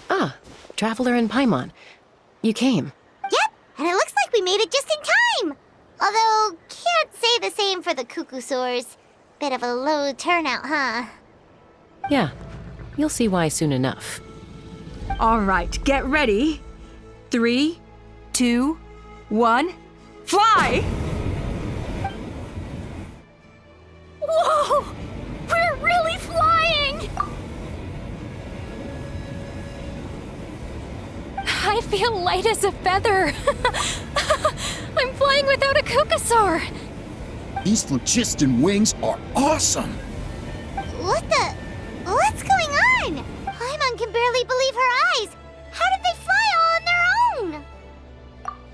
Ah, Traveler and Paimon. You came. Yep, and it looks like we made it just in time! Although, can't say the same for the Cuckoosaurs. Bit of a low turnout, huh? Yeah, you'll see why soon enough. All right, get ready. 3, 2, 1, fly! Whoa! We're really flying! I feel light as a feather. I'm flying without a Cuckoosaur. These phlogiston wings are awesome! What's going on? Paimon can barely believe her eyes. How did they fly all on their own?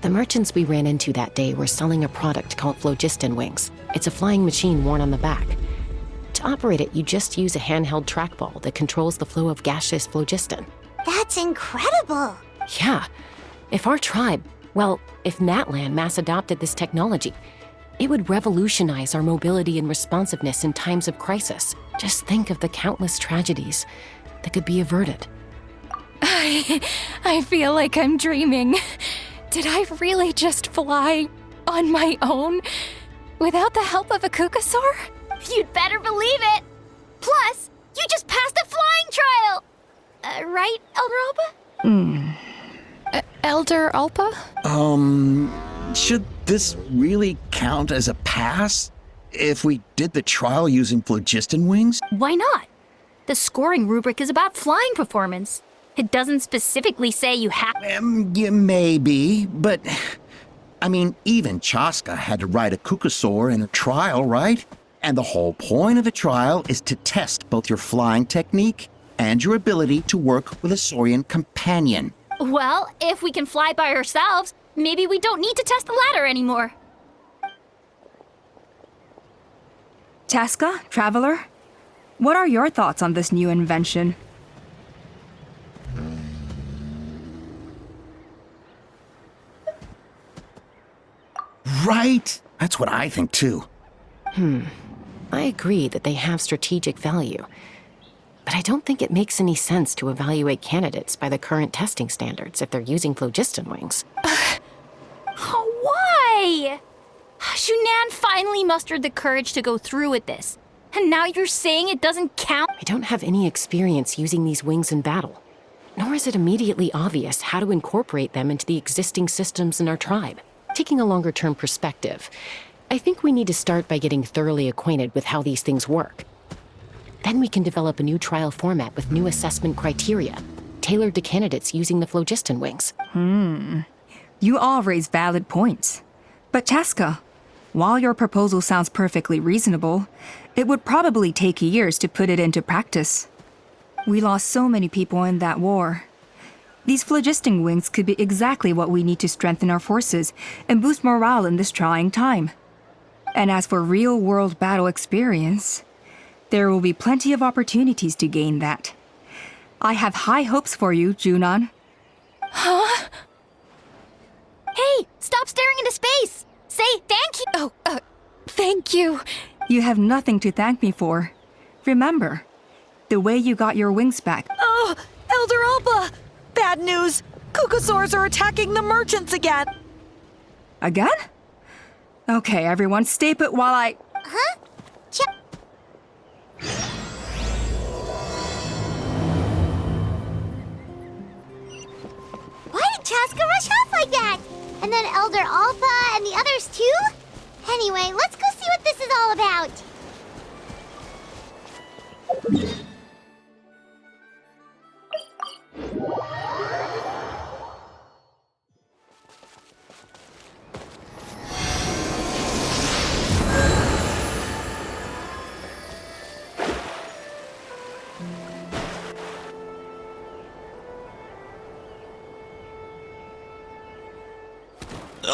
The merchants we ran into that day were selling a product called phlogiston wings. It's a flying machine worn on the back. To operate it, you just use a handheld trackball that controls the flow of gaseous phlogiston. That's incredible. Yeah. If our tribe, well, if Natlan mass adopted this technology, it would revolutionize our mobility and responsiveness in times of crisis. Just think of the countless tragedies that could be averted. I feel like I'm dreaming. Did I really just fly on my own without the help of a Cuckoosaur? You'd better believe it. Plus, you just passed a flying trial. Right, Elder Alba? Elder Alpa? Should this really count as a pass? If we did the trial using phlogiston wings? Why not? The scoring rubric is about flying performance. It doesn't specifically say you have... Yeah, maybe, but... I mean, even Chasca had to ride a Cuckoosaur in a trial, right? And the whole point of a trial is to test both your flying technique and your ability to work with a Saurian companion. Well, if we can fly by ourselves, maybe we don't need to test the ladder anymore. Chasca, Traveler, what are your thoughts on this new invention? Right? That's what I think too. I agree that they have strategic value, but I don't think it makes any sense to evaluate candidates by the current testing standards if they're using phlogiston wings. Why? Shunan finally mustered the courage to go through with this. And now you're saying it doesn't count? I don't have any experience using these wings in battle, nor is it immediately obvious how to incorporate them into the existing systems in our tribe. Taking a longer-term perspective, I think we need to start by getting thoroughly acquainted with how these things work. Then we can develop a new trial format with new assessment criteria, tailored to candidates using the phlogiston wings. You all raise valid points. But Chasca, while your proposal sounds perfectly reasonable, it would probably take years to put it into practice. We lost so many people in that war. These phlogiston wings could be exactly what we need to strengthen our forces and boost morale in this trying time. And as for real-world battle experience, there will be plenty of opportunities to gain that. I have high hopes for you, Junon. Huh? Hey, stop staring into space! Say thank you! Oh, thank you. You have nothing to thank me for. Remember, the way you got your wings back. Oh, Elder Alba! Bad news! Cuckoosaurs are attacking the merchants again! Again? Okay, everyone, stay put while I... Huh? Why did Chasca rush off like that? And then Elder Alpa and the others too? Anyway, let's go see what this is all about.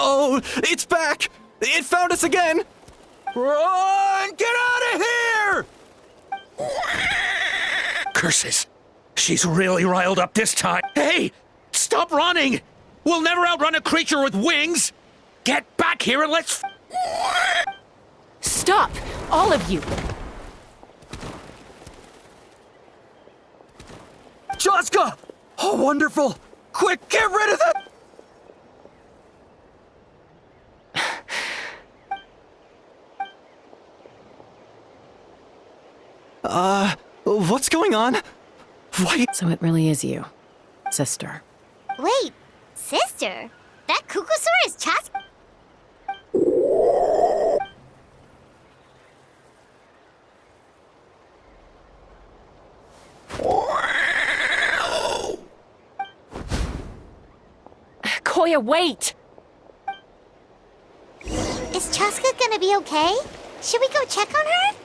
Oh, it's back! It found us again! Run! Get out of here! Curses! She's really riled up this time. Hey! Stop running! We'll never outrun a creature with wings! Get back here and let's... Stop! All of you! Chasca! Oh, wonderful! Quick, get rid of that! What's going on? Why? So it really is you, sister. Wait, sister? That Kukusaur is Chasca? Koya, wait! Is Chasca gonna be okay? Should we go check on her?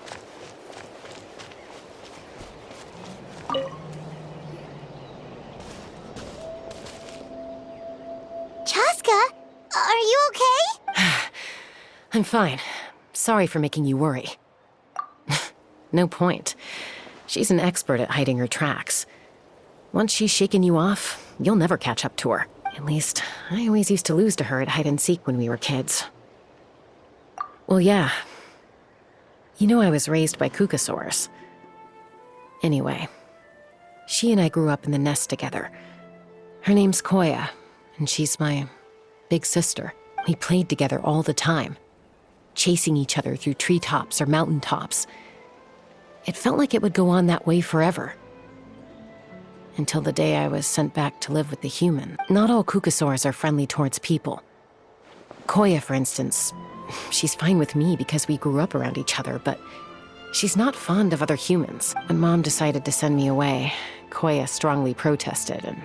Chasca, are you okay? I'm fine. Sorry for making you worry. No point. She's an expert at hiding her tracks. Once she's shaken you off, you'll never catch up to her. At least, I always used to lose to her at hide-and-seek when we were kids. Well, yeah. You know I was raised by Kukusaurs. Anyway, she and I grew up in the nest together. Her name's Koya, and she's my big sister. We played together all the time, chasing each other through treetops or mountaintops. It felt like it would go on that way forever. Until the day I was sent back to live with the human. Not all Kukusaurs are friendly towards people. Koya, for instance, she's fine with me because we grew up around each other, but she's not fond of other humans. When Mom decided to send me away, Koya strongly protested, and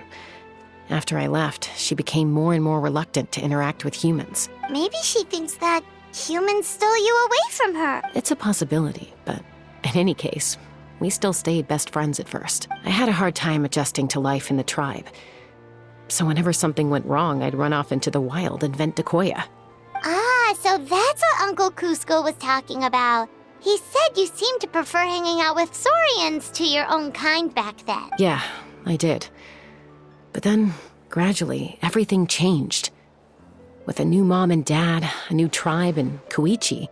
after I left, she became more and more reluctant to interact with humans. Maybe she thinks that humans stole you away from her. It's a possibility, but in any case, we still stayed best friends at first. I had a hard time adjusting to life in the tribe. So whenever something went wrong, I'd run off into the wild and vent to Koya. Ah, so that's what Uncle Cusco was talking about. He said you seemed to prefer hanging out with Saurians to your own kind back then. Yeah, I did. But then, gradually, everything changed. With a new mom and dad, a new tribe, and Koichi,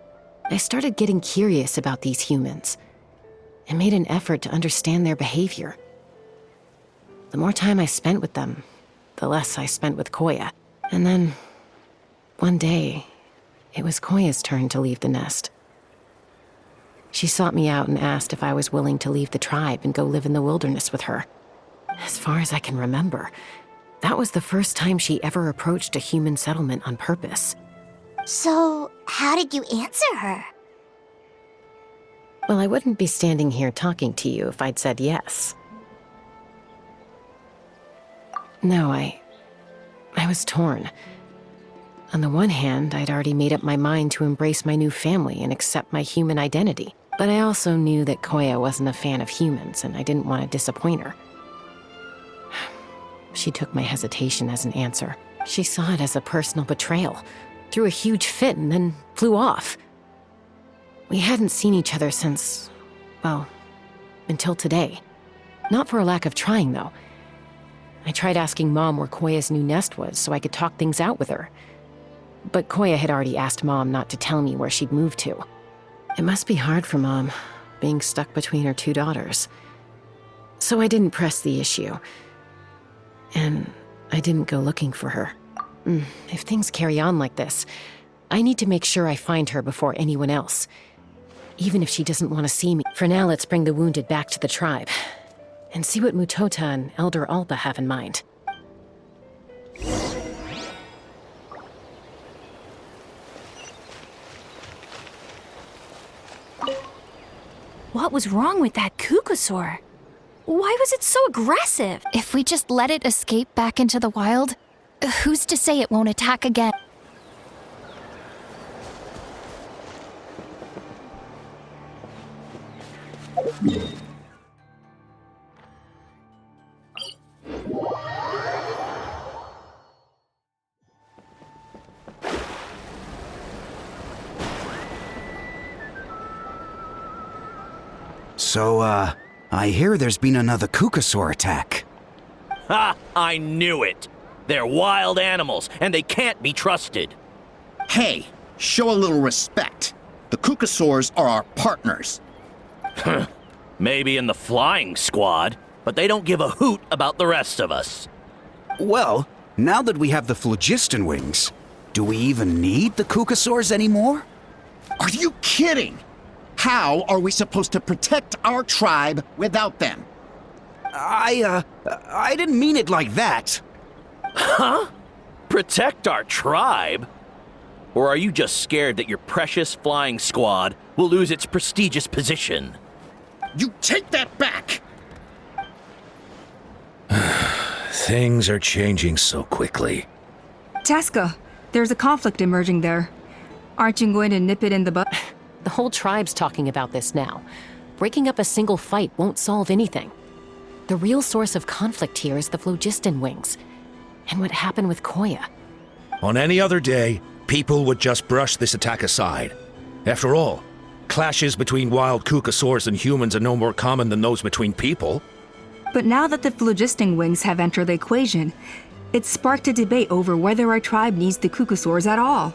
I started getting curious about these humans. I made an effort to understand their behavior. The more time I spent with them, the less I spent with Koya. And then, one day, it was Koya's turn to leave the nest. She sought me out and asked if I was willing to leave the tribe and go live in the wilderness with her. As far as I can remember, that was the first time she ever approached a human settlement on purpose. So, how did you answer her? Well, I wouldn't be standing here talking to you if I'd said yes. No, I was torn. On the one hand, I'd already made up my mind to embrace my new family and accept my human identity. But I also knew that Koya wasn't a fan of humans, and I didn't want to disappoint her. She took my hesitation as an answer. She saw it as a personal betrayal, threw a huge fit, and then flew off. We hadn't seen each other since, well, until today. Not for a lack of trying, though. I tried asking Mom where Koya's new nest was so I could talk things out with her. But Koya had already asked Mom not to tell me where she'd moved to. It must be hard for Mom, being stuck between her two daughters. So I didn't press the issue. And I didn't go looking for her. If things carry on like this, I need to make sure I find her before anyone else. Even if she doesn't want to see me. For now, let's bring the wounded back to the tribe. And see what Mutota and Elder Alba have in mind. What was wrong with that Kukusaur? Why was it so aggressive? If we just let it escape back into the wild, who's to say it won't attack again? So, I hear there's been another Kukasaur attack. Ha! I knew it! They're wild animals, and they can't be trusted. Hey, show a little respect. The Kukasaurs are our partners. Maybe in the flying squad, but they don't give a hoot about the rest of us. Well, now that we have the phlogiston wings, do we even need the Kukasaurs anymore? Are you kidding? How are we supposed to protect our tribe without them? I didn't mean it like that. Huh? Protect our tribe? Or are you just scared that your precious flying squad will lose its prestigious position? You take that back! Things are changing so quickly. Chasca, there's a conflict emerging there. Aren't you going to nip it in the bud? The whole tribe's talking about this now. Breaking up a single fight won't solve anything. The real source of conflict here is the phlogiston wings. And what happened with Koya. On any other day, people would just brush this attack aside. After all, clashes between wild Kukasaurs and humans are no more common than those between people. But now that the phlogiston wings have entered the equation, it's sparked a debate over whether our tribe needs the Kukasaurs at all.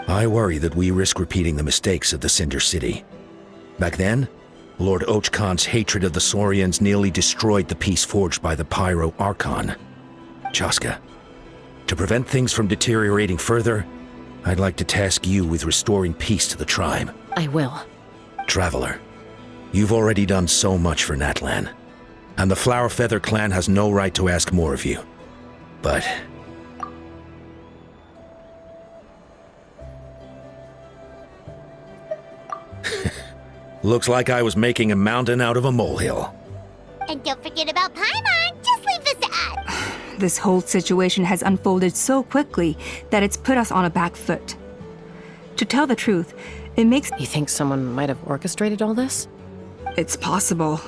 I worry that we risk repeating the mistakes of the Cinder City. Back then, Lord Ochkon's hatred of the Saurians nearly destroyed the peace forged by the Pyro Archon. Chasca, to prevent things from deteriorating further, I'd like to task you with restoring peace to the tribe. I will. Traveler, you've already done so much for Natlan, and the Flower Feather clan has no right to ask more of you. But looks like I was making a mountain out of a molehill. And don't forget about Paimon. Just leave this to us. This whole situation has unfolded so quickly that it's put us on a back foot. To tell the truth, it makes... You think someone might have orchestrated all this? It's possible.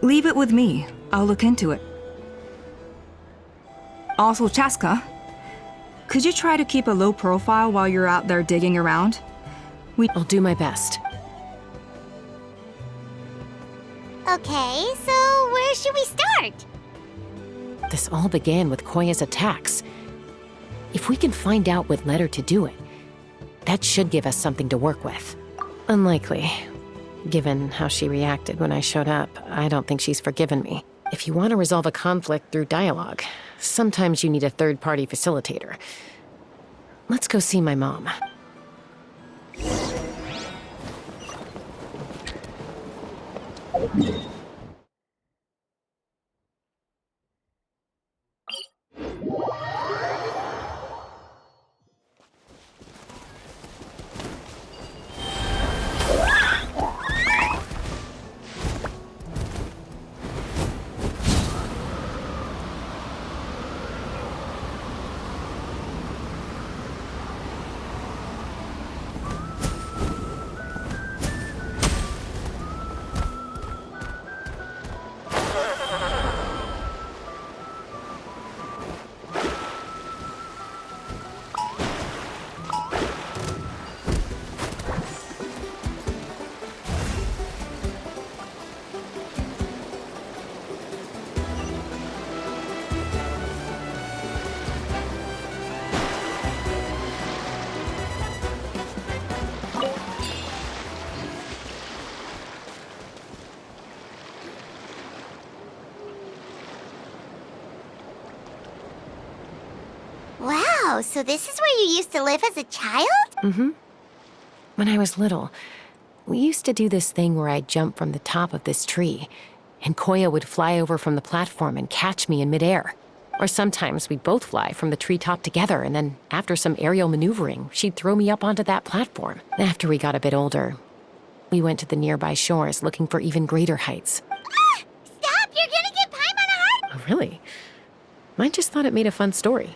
Leave it with me. I'll look into it. Also, Chasca, could you try to keep a low profile while you're out there digging around? I'll do my best. Okay, so where should we start? This all began with Koya's attacks. If we can find out what led her to do it, that should give us something to work with. Unlikely. Given how she reacted when I showed up, I don't think she's forgiven me. If you want to resolve a conflict through dialogue, sometimes you need a third-party facilitator. Let's go see my mom. Wow, so this is where you used to live as a child? Mm-hmm. When I was little, we used to do this thing where I'd jump from the top of this tree, and Koya would fly over from the platform and catch me in midair. Or sometimes we'd both fly from the treetop together, and then after some aerial maneuvering, she'd throw me up onto that platform. After we got a bit older, we went to the nearby shores looking for even greater heights. Ah! Stop! You're gonna get Paimon a heart! Oh, really? I just thought it made a fun story.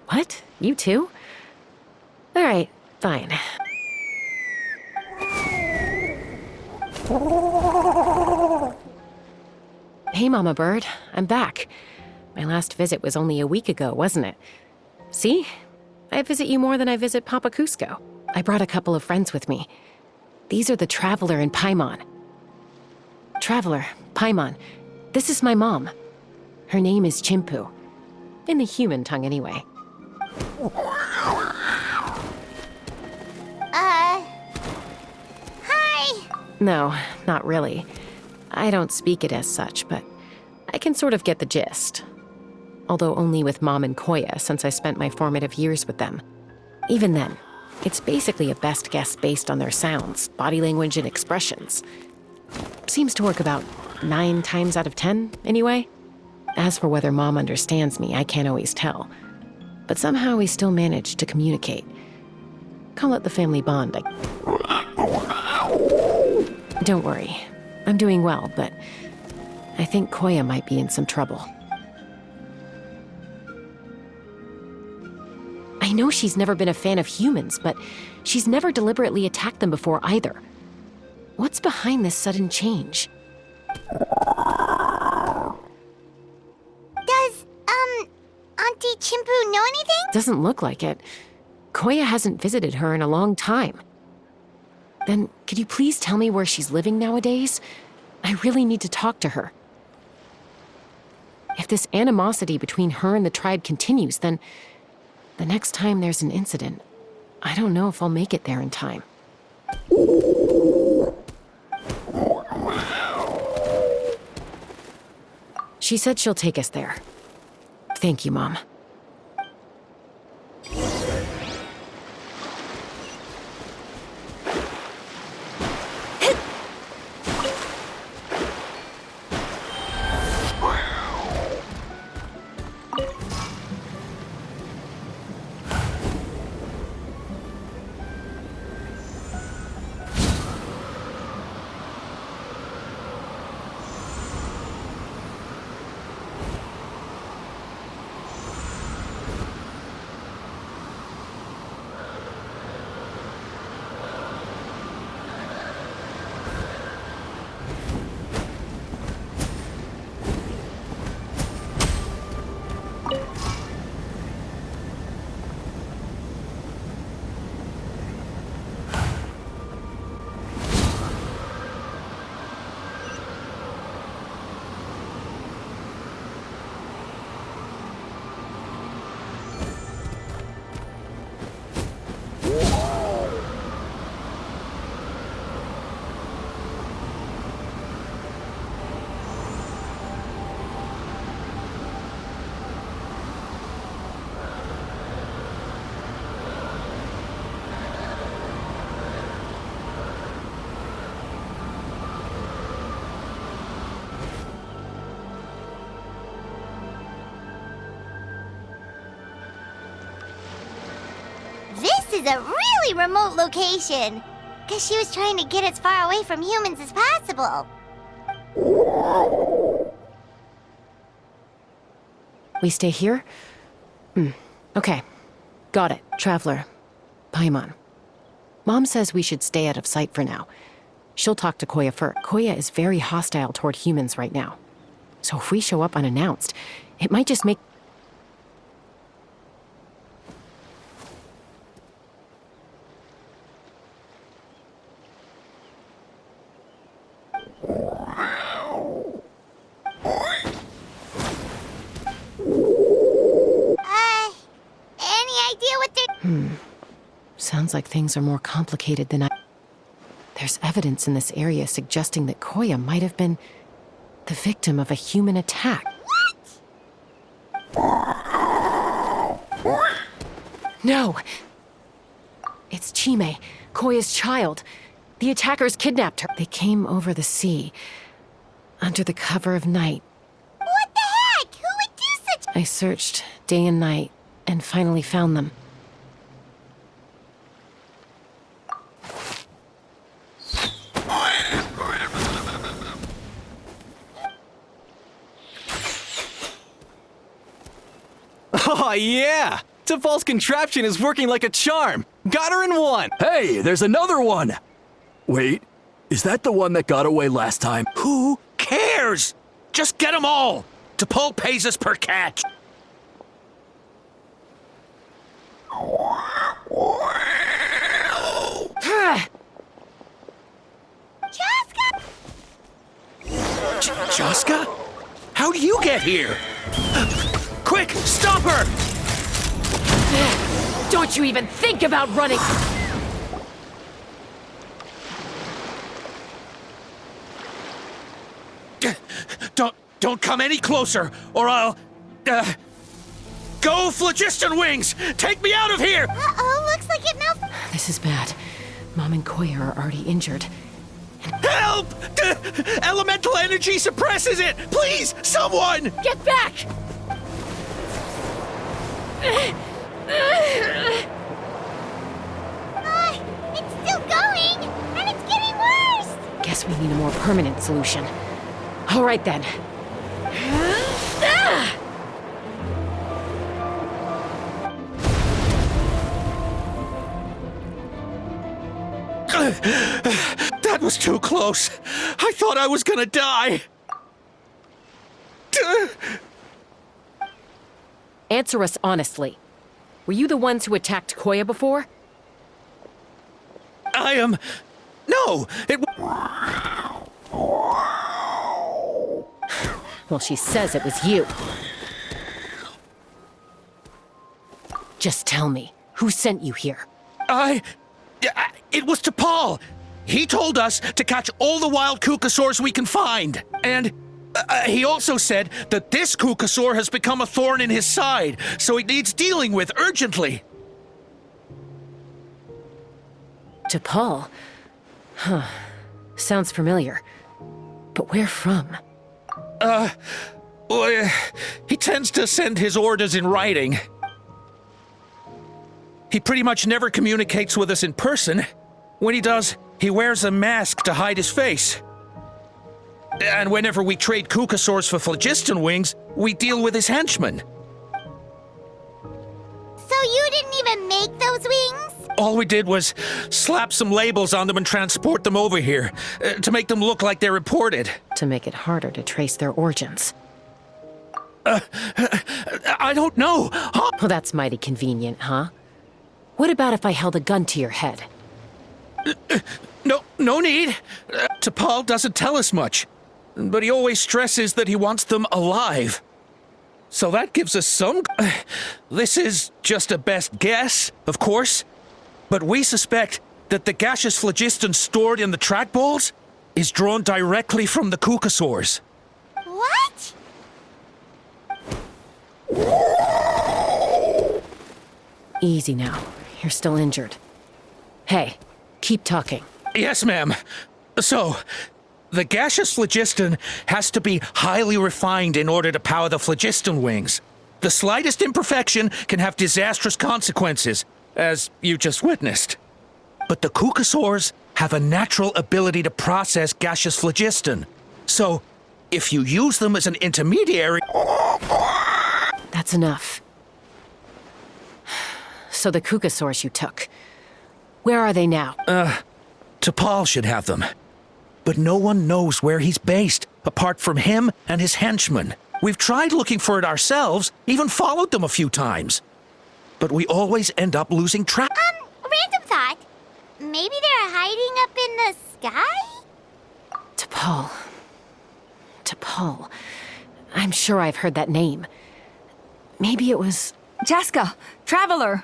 What? You too? All right, fine. Hey, Mama Bird. I'm back. My last visit was only a week ago, wasn't it? See? I visit you more than I visit Papa Cusco. I brought a couple of friends with me. These are the Traveler and Paimon. Traveler, Paimon, this is my mom. Her name is Chimpu. In the human tongue, anyway. Hi! No, not really. I don't speak it as such, but I can sort of get the gist. Although only with Mom and Koya, since I spent my formative years with them. Even then, it's basically a best guess based on their sounds, body language, and expressions. Seems to work about 9 times out of 10, anyway. As for whether Mom understands me, I can't always tell. But somehow we still manage to communicate. Call it the family bond. Don't worry. I'm doing well, but I think Koya might be in some trouble. I know she's never been a fan of humans, but she's never deliberately attacked them before either. What's behind this sudden change? Does, Auntie Chimpu know anything? Doesn't look like it. Koya hasn't visited her in a long time. Then, could you please tell me where she's living nowadays? I really need to talk to her. If this animosity between her and the tribe continues, then the next time there's an incident, I don't know if I'll make it there in time. She said she'll take us there. Thank you, Mom. This is a really remote location. Guess she was trying to get as far away from humans as possible. We stay here? Okay. Got it, Traveler. Paimon. Mom says we should stay out of sight for now. She'll talk to Koya first. Koya is very hostile toward humans right now. So if we show up unannounced, it might just make... Any idea what they're... Sounds like things are more complicated than I... There's evidence in this area suggesting that Koya might have been the victim of a human attack. What? No! It's Chime, Koya's child. The attackers kidnapped her. They came over the sea, under the cover of night. What the heck? Who would do such... I searched day and night, and finally found them. Oh, yeah! Tafal's contraption is working like a charm! Got her in one! Hey, there's another one! Wait, is that the one that got away last time? Who cares? Just get them all! T'Pol pays us per catch. Chasca! Chasca? How'd you get here? Quick, stop her! Don't you even think about running! Don't come any closer, or I'll... Go, Phlogiston Wings! Take me out of here! Uh-oh, looks like it now. This is bad. Mom and Koya are already injured. Help! Elemental energy suppresses it! Please, someone! Get back! It's still going, and it's getting worse. Guess we need a more permanent solution. All right then. That was too close. I thought I was gonna die. Answer us honestly. Were you the ones who attacked Koya before? I am... No, it... Well, she says it was you. Just tell me, who sent you here? It was to Paul. He told us to catch all the wild Kukasaurs we can find. And he also said that this Kukasaur has become a thorn in his side, so it needs dealing with urgently. To Paul? Huh. Sounds familiar. But where from? Well, he tends to send his orders in writing. He pretty much never communicates with us in person. When he does, he wears a mask to hide his face. And whenever we trade Kukasaurs for Phlogiston Wings, we deal with his henchmen. So you didn't even make those wings? All we did was slap some labels on them and transport them over here, to make them look like they're imported. To make it harder to trace their origins. I don't know. Huh? Well, that's mighty convenient, huh? What about if I held a gun to your head? No need. T'Pol doesn't tell us much, but he always stresses that he wants them alive. So that gives us some... This is just a best guess, of course, but we suspect that the gaseous phlogiston stored in the trackballs is drawn directly from the Kukasaurs. What? Easy now. You're still injured. Hey, keep talking. Yes, ma'am. So, the gaseous phlogiston has to be highly refined in order to power the phlogiston wings. The slightest imperfection can have disastrous consequences, as you just witnessed. But the Kukasaurs have a natural ability to process gaseous phlogiston. So, if you use them as an intermediary... That's enough. So the Kukasaurs you took, where are they now? T'Pol should have them. But no one knows where he's based, apart from him and his henchmen. We've tried looking for it ourselves, even followed them a few times. But we always end up losing track. Random thought. Maybe they're hiding up in the sky? T'Pol. T'Pol. I'm sure I've heard that name. Maybe it was... Chasca, Traveler!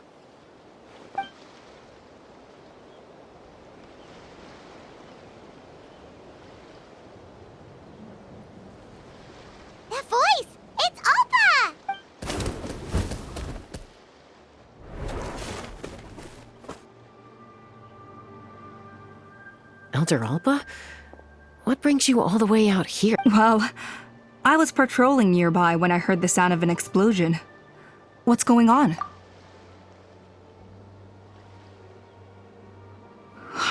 That voice! It's Alpa! Elder Alba? What brings you all the way out here? Well, I was patrolling nearby when I heard the sound of an explosion. What's going on?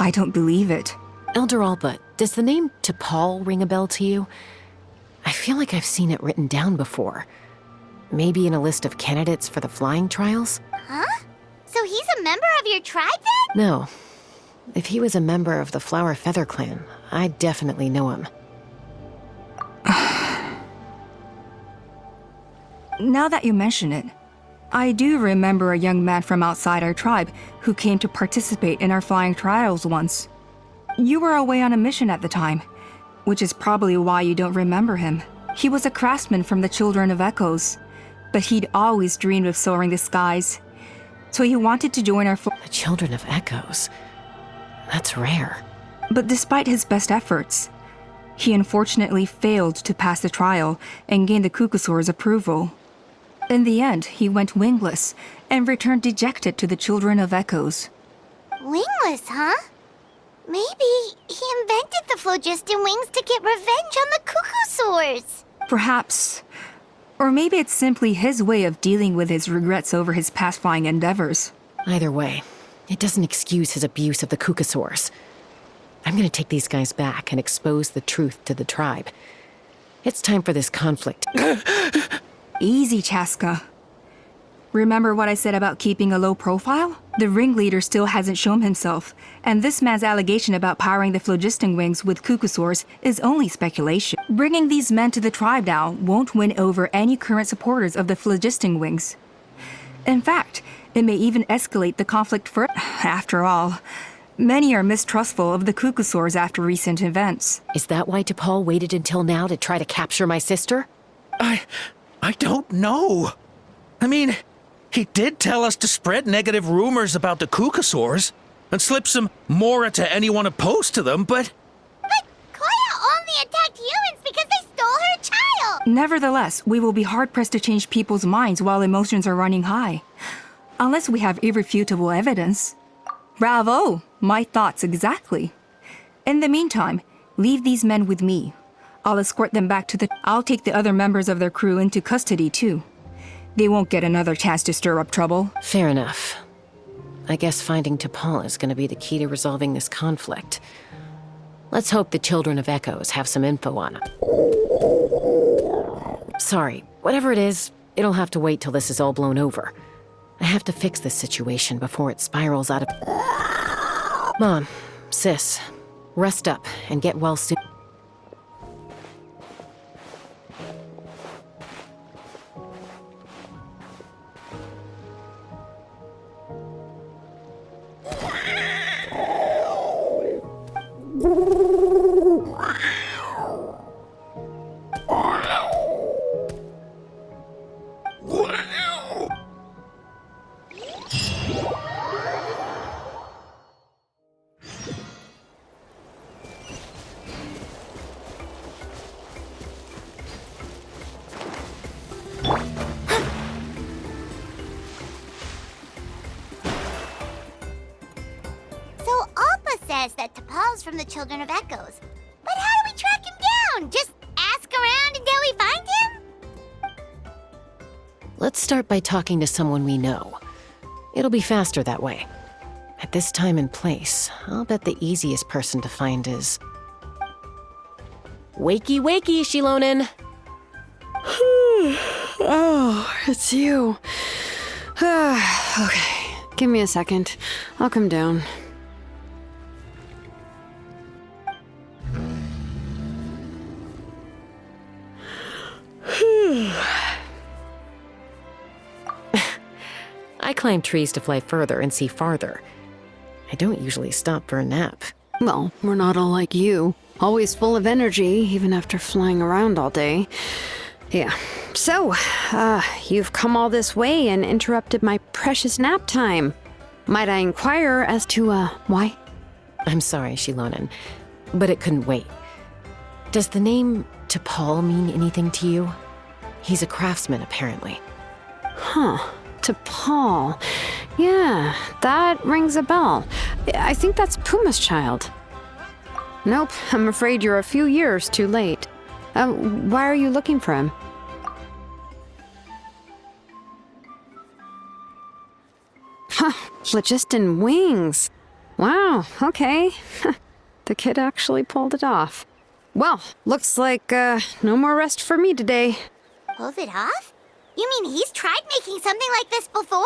I don't believe it. Elder Alba, does the name T'Pol ring a bell to you? I feel like I've seen it written down before. Maybe in a list of candidates for the flying trials? Huh? So he's a member of your tribe then? No. If he was a member of the Flower Feather clan, I'd definitely know him. Now that you mention it, I do remember a young man from outside our tribe who came to participate in our flying trials once. You were away on a mission at the time. which is probably why you don't remember him. He was a craftsman from the Children of Echoes, but he'd always dreamed of soaring the skies. So he wanted to join our The Children of Echoes? That's rare. But despite his best efforts, he unfortunately failed to pass the trial and gain the Kukusaur's approval. In the end, he went wingless and returned dejected to the Children of Echoes. Wingless, huh? Maybe he invented the phlogiston wings to get revenge on the Kukusaurs. Perhaps. Or maybe it's simply his way of dealing with his regrets over his past flying endeavors. Either way, it doesn't excuse his abuse of the Kukusaurs. I'm gonna take these guys back and expose the truth to the tribe. It's time for this conflict. Easy, Chasca. Remember what I said about keeping a low profile? The ringleader still hasn't shown himself, and this man's allegation about powering the phlogiston wings with Kukusaurs is only speculation. Bringing these men to the tribe now won't win over any current supporters of the phlogiston wings. In fact, it may even escalate the conflict further. After all, many are mistrustful of the Kukusaurs after recent events. Is that why T'Pol waited until now to try to capture my sister? I don't know. I mean, he did tell us to spread negative rumors about the Kukusaurs and slip some Mora to anyone opposed to them, but... But Koya only attacked humans because they stole her child! Nevertheless, we will be hard-pressed to change people's minds while emotions are running high. Unless we have irrefutable evidence. Bravo! My thoughts exactly. In the meantime, leave these men with me. I'll escort them back to the... I'll take the other members of their crew into custody, too. They won't get another chance to stir up trouble. Fair enough. I guess finding T'Pol is gonna be the key to resolving this conflict. Let's hope the Children of Echoes have some info on it. Sorry, whatever it is, it'll have to wait till this is all blown over. I have to fix this situation before it spirals out of... Mom, sis, rest up and get well soon. Says that T'Pol's from the Children of Echoes. But how do we track him down? Just ask around until we find him? Let's start by talking to someone we know. It'll be faster that way. At this time and place, I'll bet the easiest person to find is... Wakey, wakey, Shilonen! Oh, it's you. Okay, give me a second. I'll come down. I climb trees to fly further and see farther. I don't usually stop for a nap. Well, we're not all like you. Always full of energy, even after flying around all day. Yeah. So, you've come all this way and interrupted my precious nap time. Might I inquire as to, why? I'm sorry, Shilonen, but it couldn't wait. Does the name T'Pol mean anything to you? He's a craftsman, apparently. Huh. T'Pol. Yeah, that rings a bell. I think that's Puma's child. Nope, I'm afraid you're a few years too late. Why are you looking for him? Huh, phlogiston wings. Wow, okay. The kid actually pulled it off. Well, looks like, no more rest for me today. Pulled it off? You mean he's tried making something like this before?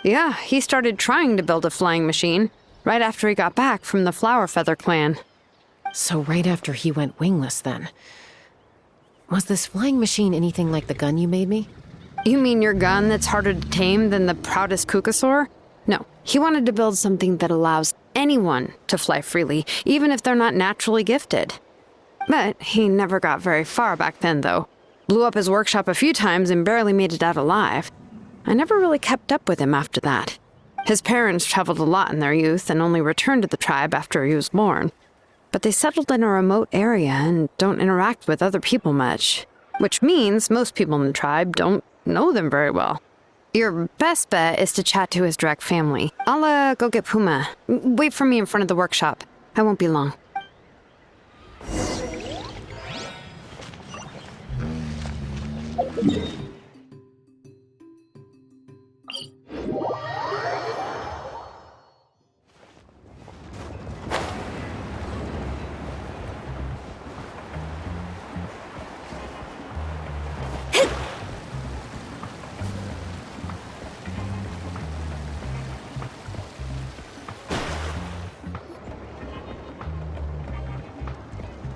Yeah, he started trying to build a flying machine right after he got back from the Flower Feather clan. So right after he went wingless, then. Was this flying machine anything like the gun you made me? You mean your gun that's harder to tame than the proudest Kukusaur? No, he wanted to build something that allows anyone to fly freely, even if they're not naturally gifted. But he never got very far back then, though. Blew up his workshop a few times and barely made it out alive. I never really kept up with him after that. His parents traveled a lot in their youth and only returned to the tribe after he was born. But they settled in a remote area and don't interact with other people much. Which means most people in the tribe don't know them very well. Your best bet is to chat to his direct family. I'll go get Puma. Wait for me in front of the workshop. I won't be long.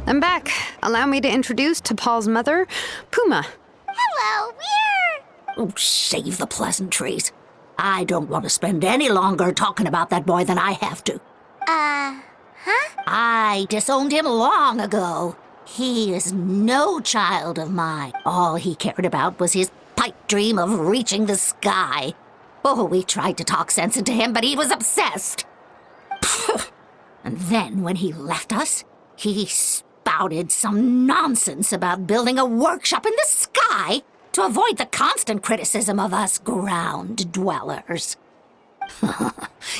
I'm back. Allow me to introduce T'Pol's mother, Puma. Hello, we're... Oh, save the pleasantries. I don't want to spend any longer talking about that boy than I have to. Huh? I disowned him long ago. He is no child of mine. All he cared about was his pipe dream of reaching the sky. Oh, we tried to talk sense into him, but he was obsessed. And then when he left us, he spouted some nonsense about building a workshop in the sky to avoid the constant criticism of us ground dwellers.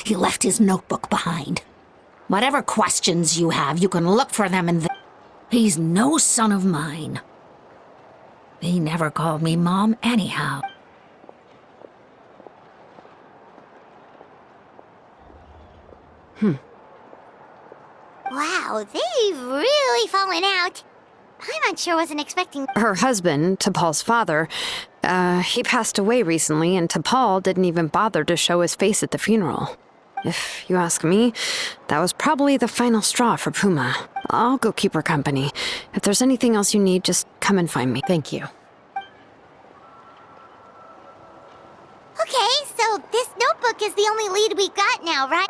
He left his notebook behind. Whatever questions you have, you can look for them in there. He's no son of mine. He never called me Mom anyhow. Wow, they've really fallen out. I'm sure wasn't expecting... Her husband, T'Pol's father, he passed away recently, and T'Pol didn't even bother to show his face at the funeral. If you ask me, that was probably the final straw for Puma. I'll go keep her company. If there's anything else you need, just come and find me. Thank you. Okay, so this notebook is the only lead we got now, right?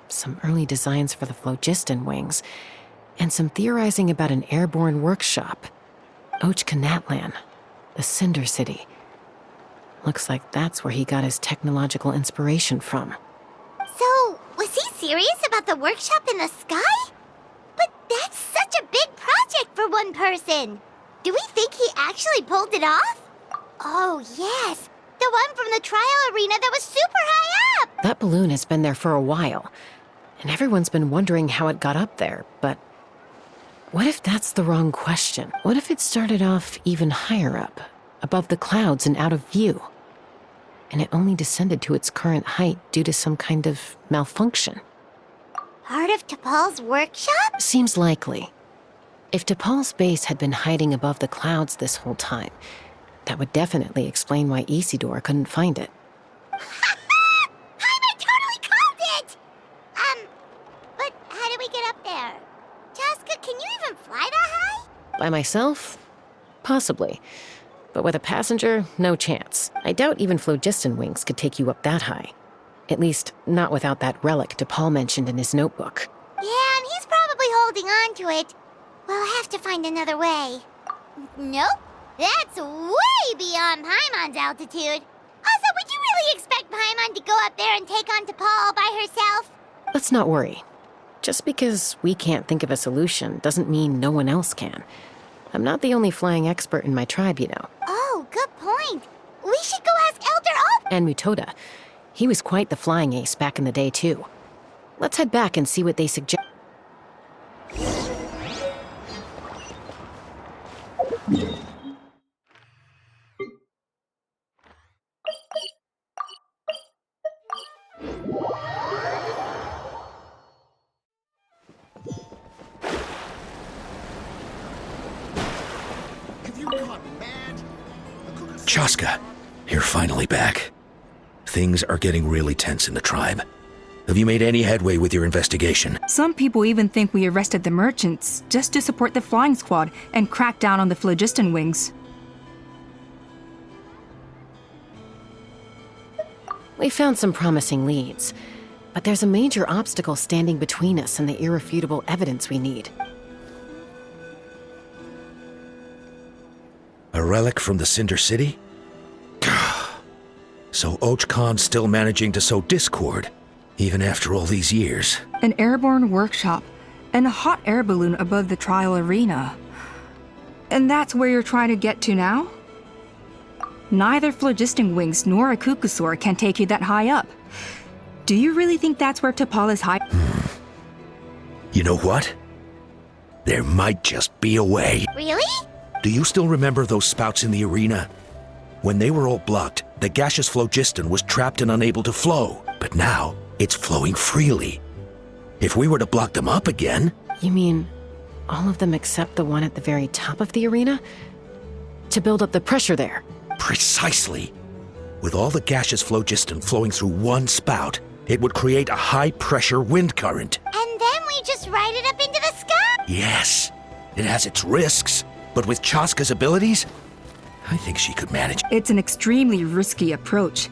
Some early designs for the phlogiston wings, and some theorizing about an airborne workshop. Ochkanatlan, the Cinder City. Looks like that's where he got his technological inspiration from. So, was he serious about the workshop in the sky? But that's such a big project for one person. Do we think he actually pulled it off? Oh, yes. The one from the trial arena that was super high up! That balloon has been there for a while, and everyone's been wondering how it got up there, but what if that's the wrong question? What if it started off even higher up, above the clouds and out of view, and it only descended to its current height due to some kind of malfunction? Part of T'Pol's workshop? Seems likely. If T'Pol's base had been hiding above the clouds this whole time, that would definitely explain why Isidore couldn't find it. I totally called it! But how do we get up there? Chasca, can you even fly that high? By myself? Possibly. But with a passenger, no chance. I doubt even phlogiston wings could take you up that high. At least, not without that relic T'Pol mentioned in his notebook. Yeah, and he's probably holding on to it. We'll have to find another way. Nope. That's way beyond Paimon's altitude. Also, would you really expect Paimon to go up there and take on T'Pol by herself? Let's not worry. Just because we can't think of a solution doesn't mean no one else can. I'm not the only flying expert in my tribe, you know. Oh, good point. We should go ask Elder Alp. And Mutoda. He was quite the flying ace back in the day, too. Let's head back and see what they suggest. Chasca, you're finally back. Things are getting really tense in the tribe. Have you made any headway with your investigation? Some people even think we arrested the merchants just to support the flying squad and crack down on the phlogiston wings. We found some promising leads, but there's a major obstacle standing between us and the irrefutable evidence we need. A relic from the Cinder City? So Och Khan's still managing to sow discord, even after all these years. An airborne workshop and a hot air balloon above the trial arena. And that's where you're trying to get to now? Neither phlogiston wings nor a Kukusaur can take you that high up. Do you really think that's where T'Polla's high? You know what? There might just be a way. Really? Do you still remember those spouts in the arena? When they were all blocked, the gaseous phlogiston was trapped and unable to flow. But now, it's flowing freely. If we were to block them up again... You mean all of them except the one at the very top of the arena? To build up the pressure there? Precisely. With all the gaseous phlogiston flowing through one spout, it would create a high-pressure wind current. And then we just ride it up into the sky? Yes, it has its risks, but with Chasca's abilities, I think she could manage. It's an extremely risky approach,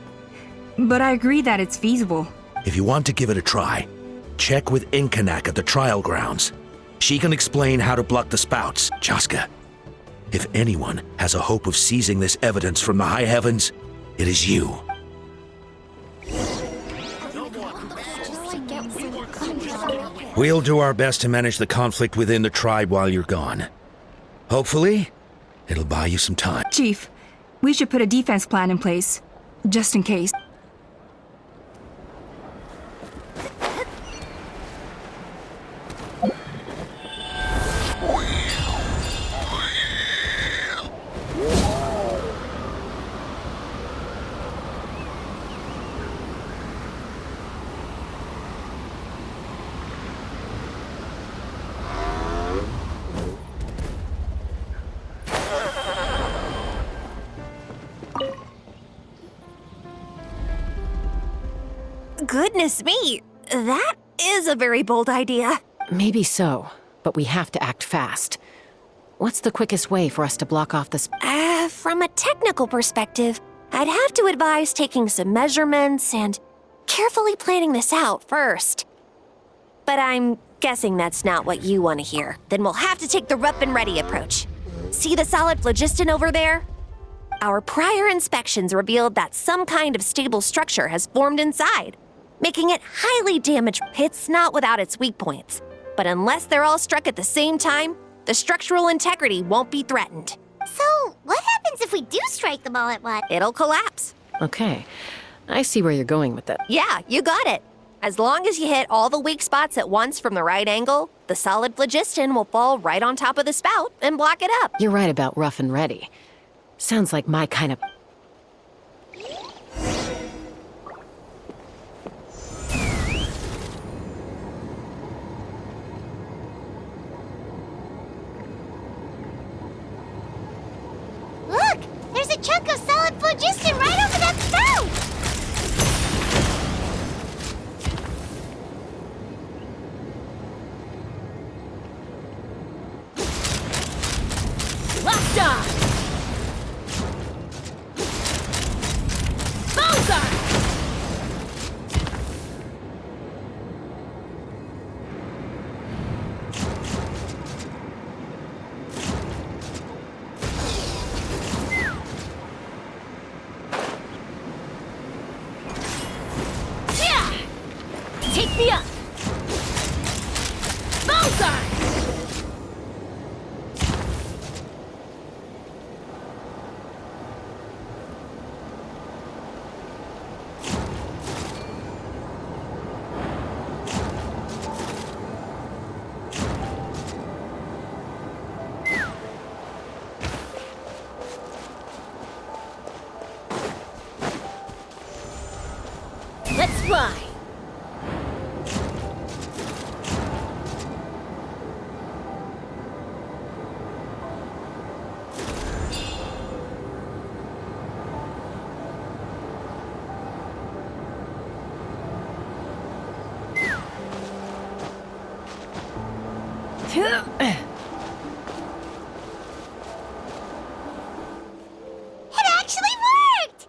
but I agree that it's feasible. If you want to give it a try, check with Inkanak at the trial grounds. She can explain how to block the spouts. Chasca, if anyone has a hope of seizing this evidence from the high heavens, it is you. We'll do our best to manage the conflict within the tribe while you're gone. Hopefully, it'll buy you some time. Chief, we should put a defense plan in place, just in case. Goodness me, that is a very bold idea. Maybe so, but we have to act fast. What's the quickest way for us to block off this? From a technical perspective, I'd have to advise taking some measurements and carefully planning this out first. But I'm guessing that's not what you want to hear. Then we'll have to take the rough and ready approach. See the solid phlogiston over there? Our prior inspections revealed that some kind of stable structure has formed inside, making it highly damaged. It's not without its weak points, but unless they're all struck at the same time, the structural integrity won't be threatened. So, what happens if we do strike them all at once? It'll collapse. Okay, I see where you're going with that. Yeah, you got it. As long as you hit all the weak spots at once from the right angle, the solid phlogiston will fall right on top of the spout and block it up. You're right about rough and ready. Sounds like my kind of... Look! There's a chunk of solid phlogiston right over that spout! Locked on! Bullseye! Take me up! Bullseye! Let's fly! actually worked!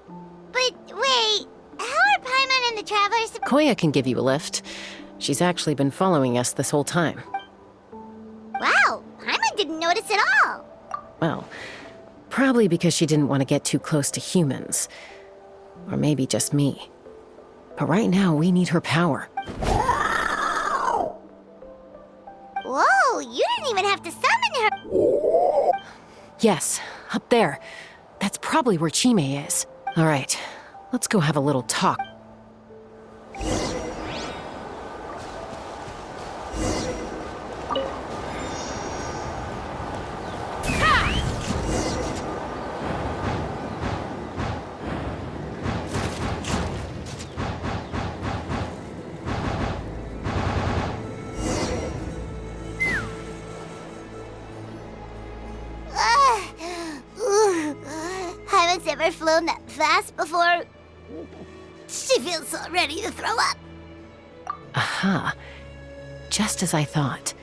But wait, how are Paimon and the Travelers... Koya can give you a lift. She's actually been following us this whole time. Wow, Paimon didn't notice at all. Well, probably because she didn't want to get too close to humans. Or maybe just me. But right now, we need her power. Whoa, you didn't even have to summon her. Yes, up there. That's probably where Chime is. All right, let's go have a little talk. Haven't ever flown that fast before. She feels so ready to throw up. Aha. Just as I thought.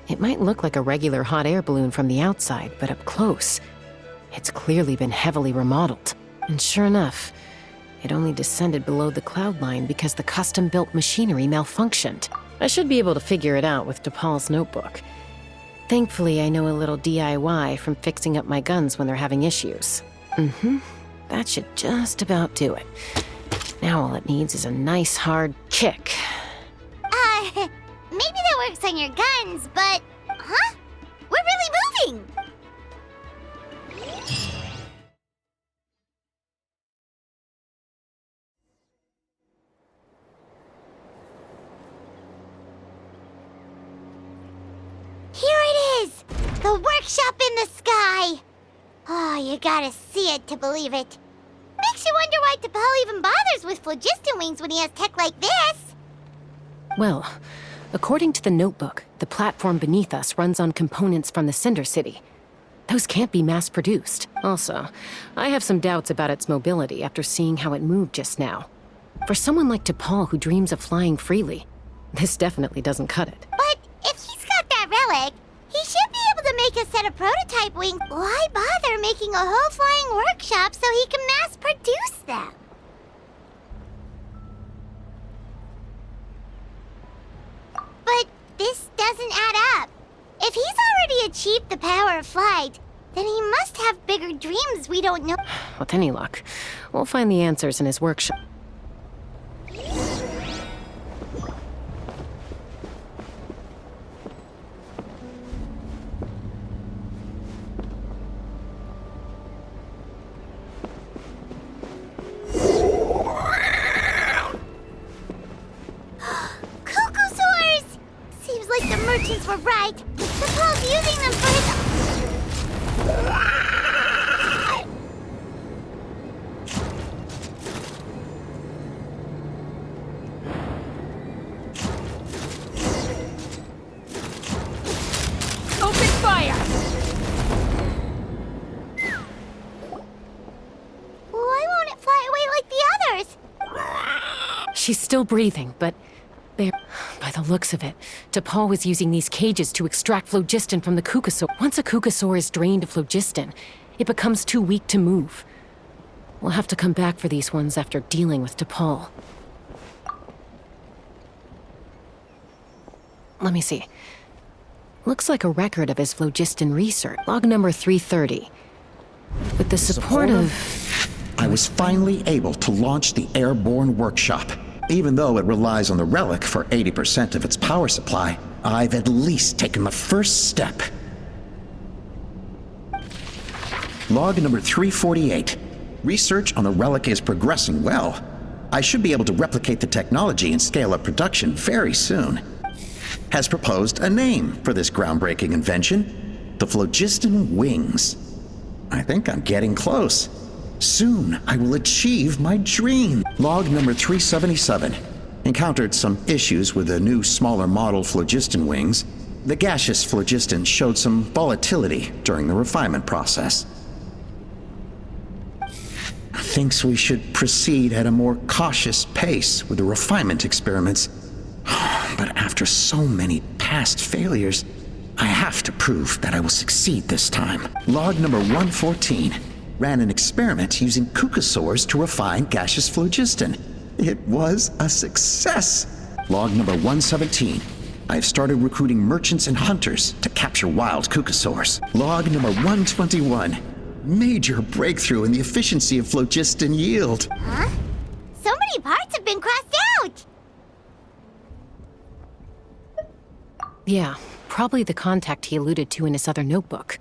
It might look like a regular hot air balloon from the outside, but up close, it's clearly been heavily remodeled. And sure enough, it only descended below the cloud line because the custom-built machinery malfunctioned. I should be able to figure it out with DePaul's notebook. Thankfully, I know a little DIY from fixing up my guns when they're having issues. That should just about do it. Now all it needs is a nice hard kick. Maybe that works on your guns, but... Huh? We're really moving! Here it is! The workshop in the sky! Oh, you gotta see it to believe it. Makes you wonder why T'Pol even bothers with phlogiston wings when he has tech like this. Well, according to the notebook, the platform beneath us runs on components from the Cinder City. Those can't be mass-produced. Also, I have some doubts about its mobility after seeing how it moved just now. For someone like T'Pol who dreams of flying freely, this definitely doesn't cut it. But if he's got that relic, he should be able to make a set of prototype wings. Why bother making a whole flying workshop so he can mass-produce them? But this doesn't add up. If he's already achieved the power of flight, then he must have bigger dreams we don't know. With any luck, we'll find the answers in his workshop. Merchants were right. T'Pol's using them for his... Open fire! Why won't it fly away like the others? She's still breathing, but... there, by the looks of it, T'Pol was using these cages to extract phlogiston from the Kukasaur. Once a Kukasaur is drained of phlogiston, it becomes too weak to move. We'll have to come back for these ones after dealing with T'Pol. Let me see. Looks like a record of his phlogiston research. Log number 330. With the support of... I was finally able to launch the airborne workshop. Even though it relies on the relic for 80% of its power supply, I've at least taken the first step. Log number 348. Research on the relic is progressing well. I should be able to replicate the technology and scale up production very soon. Has proposed a name for this groundbreaking invention: the phlogiston wings. I think I'm getting close. Soon, I will achieve my dream. Log number 377. Encountered some issues with the new, smaller model phlogiston wings. The gaseous phlogiston showed some volatility during the refinement process. Thinks we should proceed at a more cautious pace with the refinement experiments. But after so many past failures, I have to prove that I will succeed this time. Log number 114 ran an experiment using cucosaurs to refine gaseous phlogiston. It was a success. Log number 117. I have started recruiting merchants and hunters to capture wild cucosaurs. Log number 121. Major breakthrough in the efficiency of phlogiston yield. Huh? So many parts have been crossed out! Yeah, probably the contact he alluded to in his other notebook.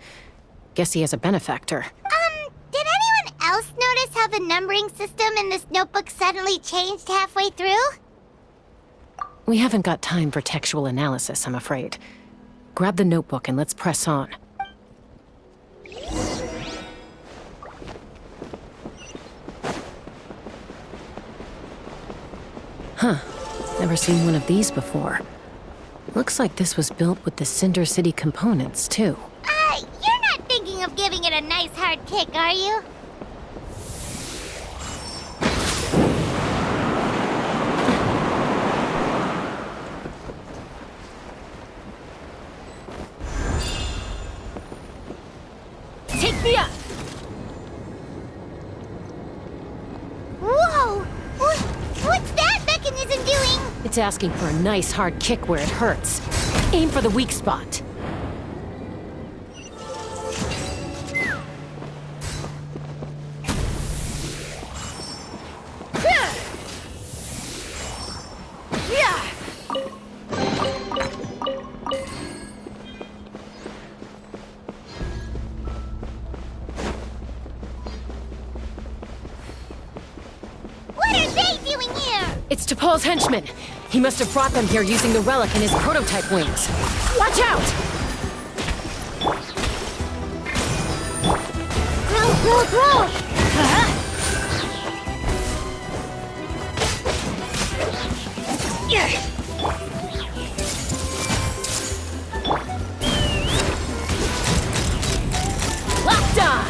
Guess he has a benefactor. Did anyone else notice how the numbering system in this notebook suddenly changed halfway through? We haven't got time for textual analysis, I'm afraid. Grab the notebook and let's press on. Huh. Never seen one of these before. Looks like this was built with the Cinder City components, too. You're not thinking of giving it a nice hard kick, are you? Take me up! Whoa! What's that mechanism doing? It's asking for a nice hard kick where it hurts. Aim for the weak spot. What are they doing here? It's T'Pol's henchmen. He must have brought them here using the relic in his prototype wings. Watch out! Grow! Locked on!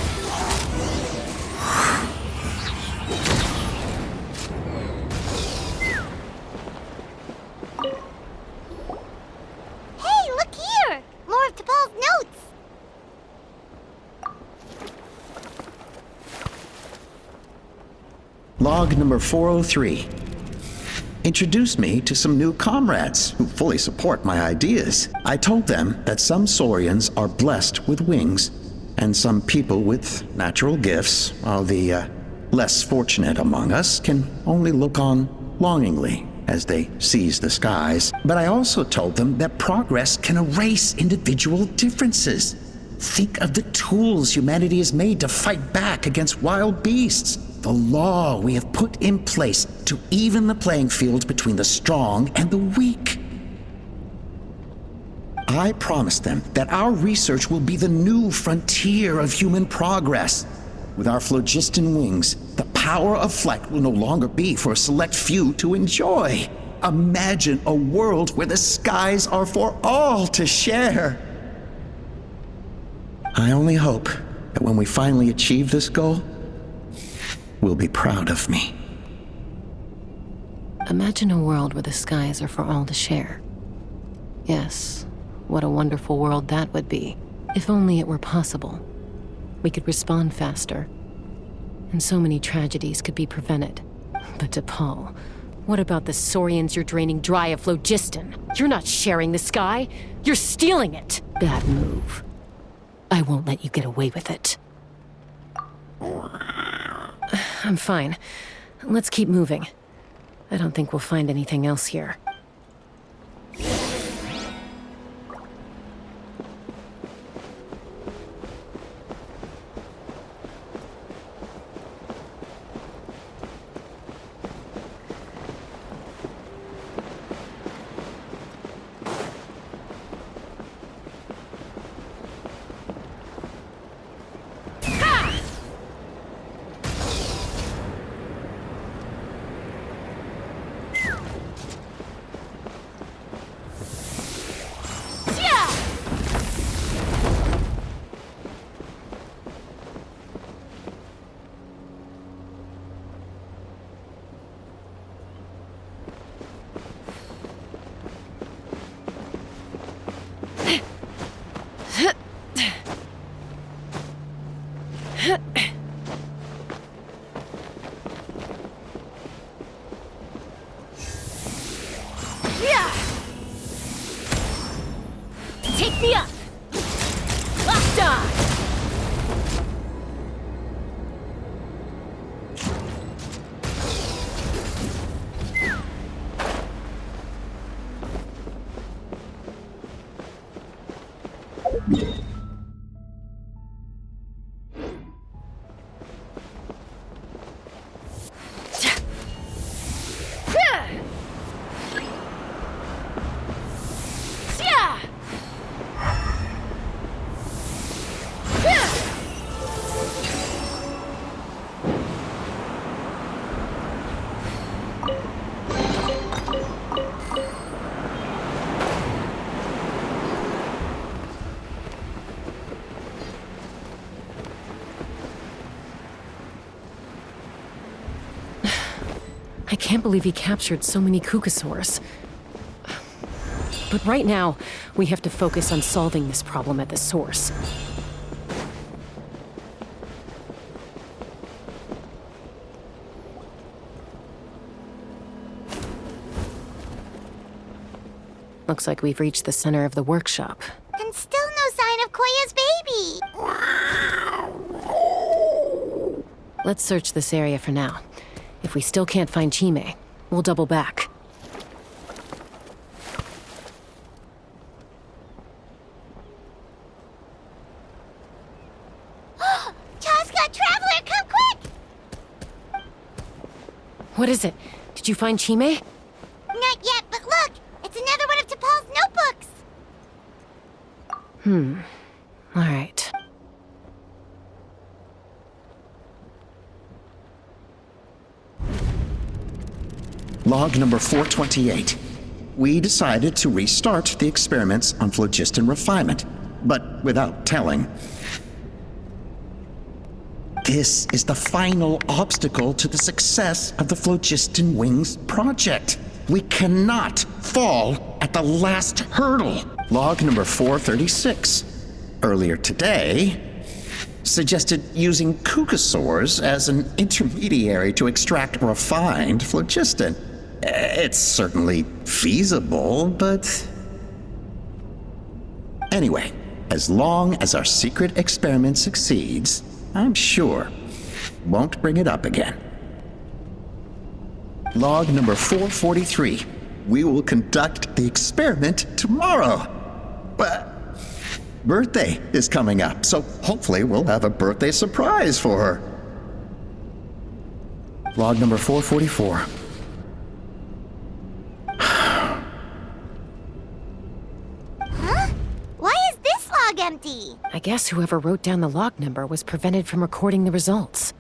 Hey, look here! More of T'Pol's notes! Log number 403. Introduced me to some new comrades who fully support my ideas. I told them that some Saurians are blessed with wings, and some people with natural gifts, while the less fortunate among us can only look on longingly as they seize the skies. But I also told them that progress can erase individual differences. Think of the tools humanity has made to fight back against wild beasts. The law we have put in place to even the playing field between the strong and the weak. I promised them that our research will be the new frontier of human progress. With our phlogiston wings, the power of flight will no longer be for a select few to enjoy. Imagine a world where the skies are for all to share. I only hope that when we finally achieve this goal, will be proud of me. Imagine a world where the skies are for all to share. Yes, what a wonderful world that would be. If only it were possible. We could respond faster, and so many tragedies could be prevented. But T'Pol, what about the Saurians you're draining dry of phlogiston? You're not sharing the sky, you're stealing it! Bad move. I won't let you get away with it. I'm fine. Let's keep moving. I don't think we'll find anything else here. Take me up! Locked on! I can't believe he captured so many Kukasaurs. But right now, we have to focus on solving this problem at the source. Looks like we've reached the center of the workshop. And still no sign of Koya's baby. Let's search this area for now. If we still can't find Chime, we'll double back. Chasca, Traveler, come quick! What is it? Did you find Chime? Not yet, but look! It's another one of T'Pol's notebooks! All right. Log number 428. We decided to restart the experiments on phlogiston refinement, but without telling. This is the final obstacle to the success of the Phlogiston Wings project. We cannot fall at the last hurdle. Log number 436. Earlier today, suggested using Kukasaurs as an intermediary to extract refined phlogiston. It's certainly feasible, but... Anyway, as long as our secret experiment succeeds, I'm sure won't bring it up again. Log number 443. We will conduct the experiment tomorrow. But birthday is coming up, so hopefully we'll have a birthday surprise for her. Log number 444. Why is this log empty? I guess whoever wrote down the log number was prevented from recording the results.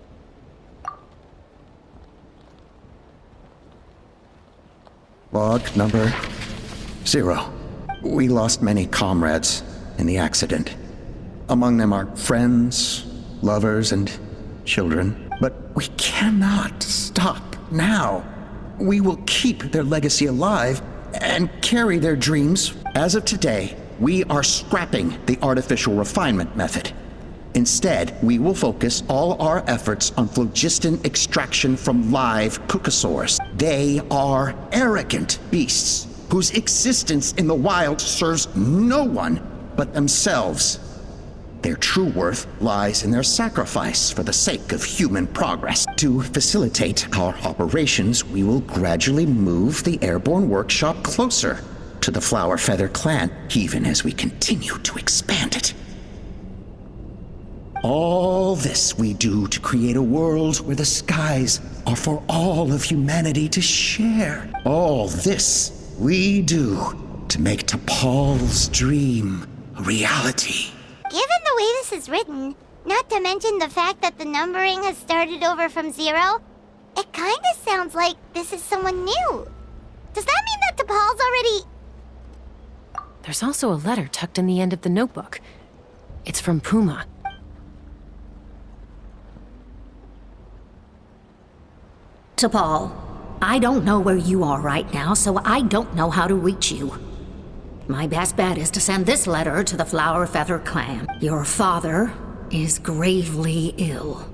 Log number 0. We lost many comrades in the accident. Among them are friends, lovers, and children. But we cannot stop now. We will keep their legacy alive and carry their dreams. As of today, we are scrapping the artificial refinement method. Instead, we will focus all our efforts on phlogiston extraction from live Kukasaurs. They are arrogant beasts whose existence in the wild serves no one but themselves. Their true worth lies in their sacrifice for the sake of human progress. To facilitate our operations, we will gradually move the airborne workshop closer to the Flower Feather clan, even as we continue to expand it. All this we do to create a world where the skies are for all of humanity to share. All this we do to make T'Pol's dream a reality. Given the way this is written, not to mention the fact that the numbering has started over from 0, it kinda sounds like this is someone new. Does that mean that T'Pol's already... There's also a letter tucked in the end of the notebook. It's from Puma. T'Pol, I don't know where you are right now, so I don't know how to reach you. My best bet is to send this letter to the Flower Feather clan. Your father, is gravely ill.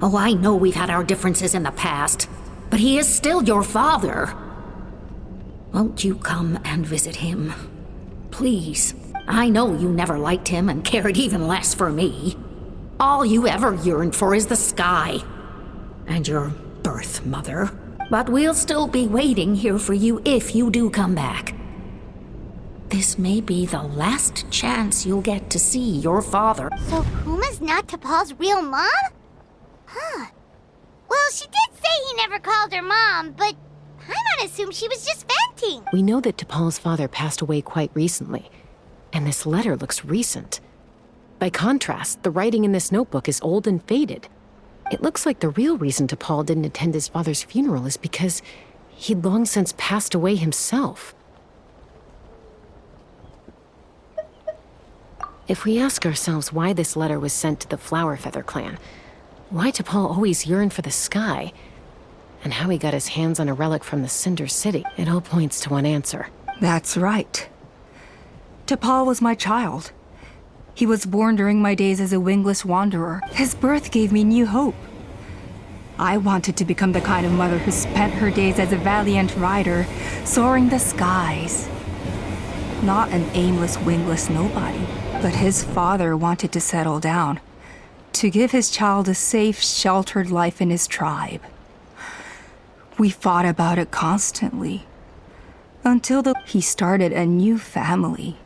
Oh, I know we've had our differences in the past, but he is still your father. Won't you come and visit him? Please. I know you never liked him and cared even less for me. All you ever yearned for is the sky. And your birth mother. But we'll still be waiting here for you if you do come back. This may be the last chance you'll get to see your father. So Puma's not T'Pol's real mom? Huh. Well, she did say he never called her mom, but I'm gonna assume she was just venting. We know that T'Pol's father passed away quite recently, and this letter looks recent. By contrast, the writing in this notebook is old and faded. It looks like the real reason T'Pol didn't attend his father's funeral is because he'd long since passed away himself. If we ask ourselves why this letter was sent to the Flower Feather clan, why T'Pol always yearned for the sky, and how he got his hands on a relic from the Cinder City, it all points to one answer. That's right. T'Pol was my child. He was born during my days as a wingless wanderer. His birth gave me new hope. I wanted to become the kind of mother who spent her days as a valiant rider, soaring the skies. Not an aimless, wingless nobody. But his father wanted to settle down, to give his child a safe, sheltered life in his tribe. We fought about it constantly, until he started a new family,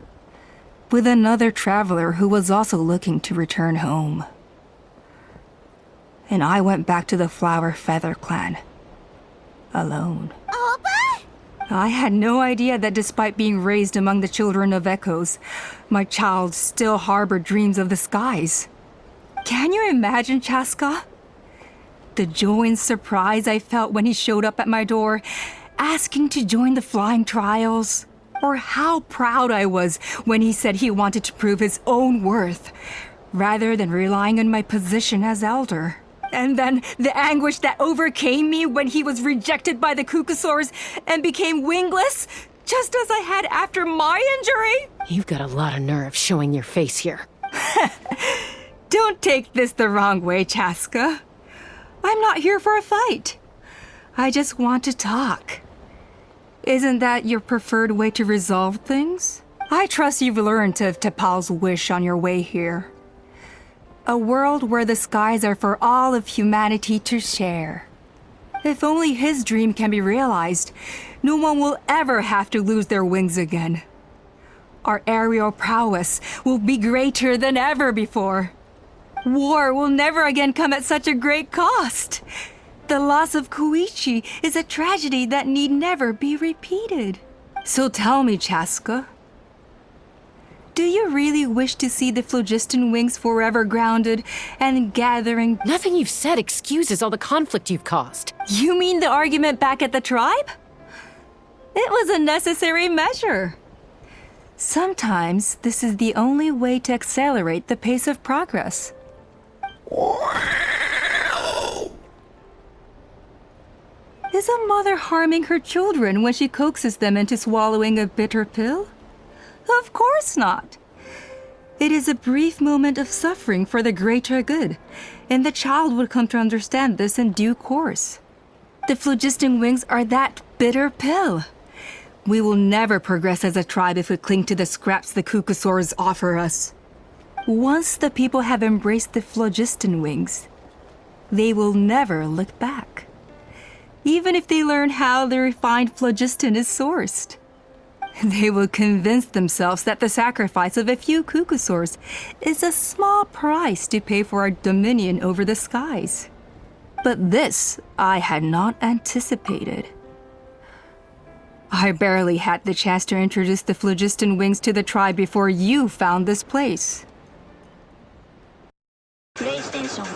with another traveler who was also looking to return home. And I went back to the Flower Feather clan, alone. I had no idea that despite being raised among the children of echoes, my child still harbored dreams of the skies. Can you imagine, Chasca? The joy and surprise I felt when he showed up at my door, asking to join the flying trials. Or how proud I was when he said he wanted to prove his own worth, rather than relying on my position as elder. And then the anguish that overcame me when he was rejected by the Cucusaurs and became wingless, just as I had after my injury. You've got a lot of nerve showing your face here. Don't take this the wrong way, Chasca. I'm not here for a fight. I just want to talk. Isn't that your preferred way to resolve things? I trust you've learned of T'Pol's wish on your way here. A world where the skies are for all of humanity to share. If only his dream can be realized, no one will ever have to lose their wings again. Our aerial prowess will be greater than ever before. War will never again come at such a great cost. The loss of Koichi is a tragedy that need never be repeated. So tell me, Chasca, do you really wish to see the phlogiston wings forever grounded and gathering? Nothing you've said excuses all the conflict you've caused. You mean the argument back at the tribe? It was a necessary measure. Sometimes this is the only way to accelerate the pace of progress. Is a mother harming her children when she coaxes them into swallowing a bitter pill? Of course not. It is a brief moment of suffering for the greater good, and the child would come to understand this in due course. The phlogiston wings are that bitter pill. We will never progress as a tribe if we cling to the scraps the Cucusaurs offer us. Once the people have embraced the phlogiston wings, they will never look back. Even if they learn how the refined phlogiston is sourced. They will convince themselves that the sacrifice of a few Cucusaurs is a small price to pay for our dominion over the skies. But this I had not anticipated. I barely had the chance to introduce the phlogiston wings to the tribe before you found this place. PlayStation